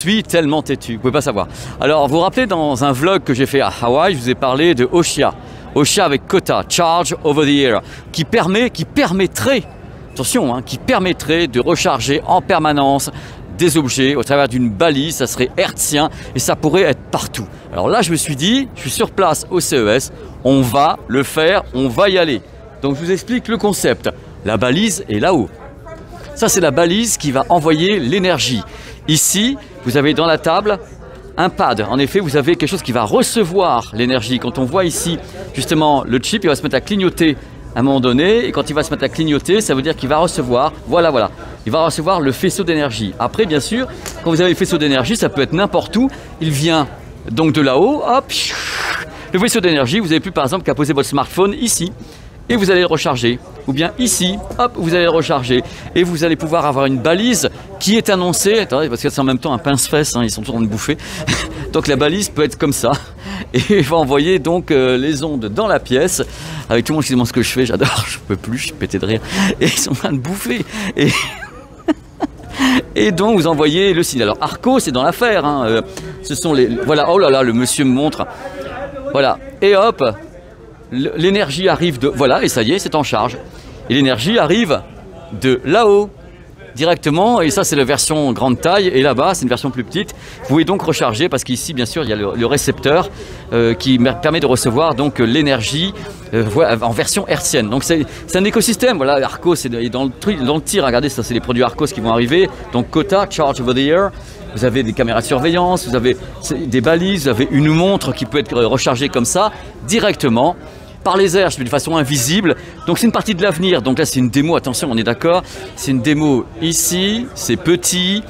suis tellement têtu, vous pouvez pas savoir. Alors, vous vous rappelez, dans un vlog que j'ai fait à Hawaï, je vous ai parlé de Oshia. Oshia avec Kota, Charge Over the Air, qui permettrait, attention, hein, qui permettrait de recharger en permanence des objets au travers d'une balise, ça serait hertzien et ça pourrait être partout. Alors là, je me suis dit, je suis sur place au CES, on va le faire, on va y aller. Donc je vous explique le concept. La balise est là-haut. Ça, c'est la balise qui va envoyer l'énergie. Ici, vous avez dans la table un pad. En effet, vous avez quelque chose qui va recevoir l'énergie. Quand on voit ici, justement, le chip, il va se mettre à clignoter à un moment donné, et quand il va se mettre à clignoter, ça veut dire qu'il va recevoir, voilà, il va recevoir le faisceau d'énergie. Après, bien sûr, quand vous avez le faisceau d'énergie, ça peut être n'importe où, il vient donc de là-haut, hop, le faisceau d'énergie, vous n'avez plus par exemple qu'à poser votre smartphone ici, et vous allez le recharger, ou bien ici, hop, vous allez le recharger, et vous allez pouvoir avoir une balise qui est annoncée, attendez, parce que c'est en même temps un pince-fesse, hein, ils sont tous en train de bouffer, donc la balise peut être comme ça, et il va envoyer donc les ondes dans la pièce, avec tout le monde qui demande ce que je fais, j'adore, je peux plus, je suis pété de rire, et ils sont en train de bouffer, et donc vous envoyez le signal. Alors Arco, c'est dans l'affaire, hein, ce sont les, voilà, oh là là, le monsieur me montre, voilà, et hop, l'énergie arrive de, voilà, et ça y est, c'est en charge, et l'énergie arrive de là-haut, directement, et ça c'est la version grande taille, et là-bas c'est une version plus petite. Vous pouvez donc recharger, parce qu'ici bien sûr il y a le récepteur qui permet de recevoir donc l'énergie en version hertzienne. Donc c'est un écosystème, voilà, Arco c'est dans le tir, regardez, ça c'est les produits Arcos qui vont arriver, donc Kota, Charge Over the Air, vous avez des caméras de surveillance, vous avez des balises, vous avez une montre qui peut être rechargée comme ça, directement, par les airs, de façon invisible. Donc c'est une partie de l'avenir. Donc là c'est une démo, attention, on est d'accord. C'est une démo ici, c'est petit,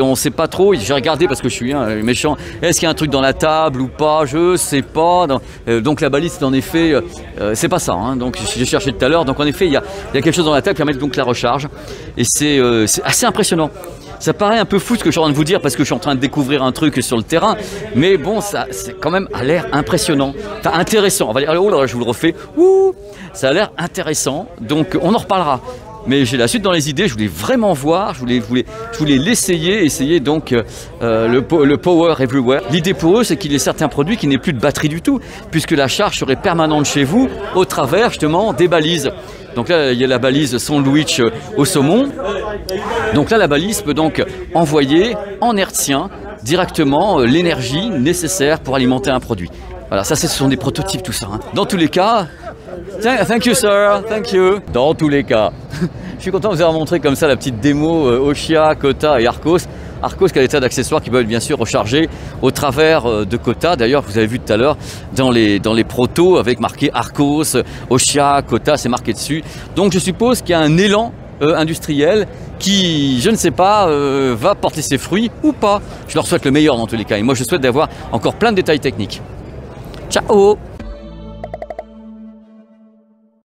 on ne sait pas trop. J'ai regardé parce que je suis méchant. Est-ce qu'il y a un truc dans la table ou pas? Je sais pas. Donc la balise, c'est en effet, c'est pas ça. Hein. Donc j'ai cherché tout à l'heure. Donc en effet, il y a quelque chose dans la table qui permet donc la recharge. Et c'est assez impressionnant. Ça paraît un peu fou ce que je suis en train de vous dire parce que je suis en train de découvrir un truc sur le terrain, mais bon, ça c'est quand même à l'air impressionnant, enfin intéressant. On va dire, oh là, je vous le refais, ouh, ça a l'air intéressant, donc on en reparlera. Mais j'ai la suite dans les idées, je voulais vraiment voir, je voulais l'essayer, essayer donc le Power Everywhere. L'idée pour eux, c'est qu'il y ait certains produits qui n'aient plus de batterie du tout, puisque la charge serait permanente chez vous au travers justement des balises. Donc là, il y a la balise sandwich au saumon. Donc là, la balise peut donc envoyer en hertzien directement l'énergie nécessaire pour alimenter un produit. Voilà, ça ce sont des prototypes tout ça. Hein. Dans tous les cas, thank you sir, thank you. Dans tous les cas, je suis content de vous avoir montré comme ça la petite démo Oshia, Kota et Arcos. Arcos qui a des tas d'accessoires qui peuvent bien sûr recharger au travers de Kota. D'ailleurs, vous avez vu tout à l'heure dans les protos avec marqué Arcos, Oshia, Kota, c'est marqué dessus. Donc je suppose qu'il y a un élan industriel qui, je ne sais pas, va porter ses fruits ou pas. Je leur souhaite le meilleur dans tous les cas. Et moi, je souhaite d'avoir encore plein de détails techniques. Ciao!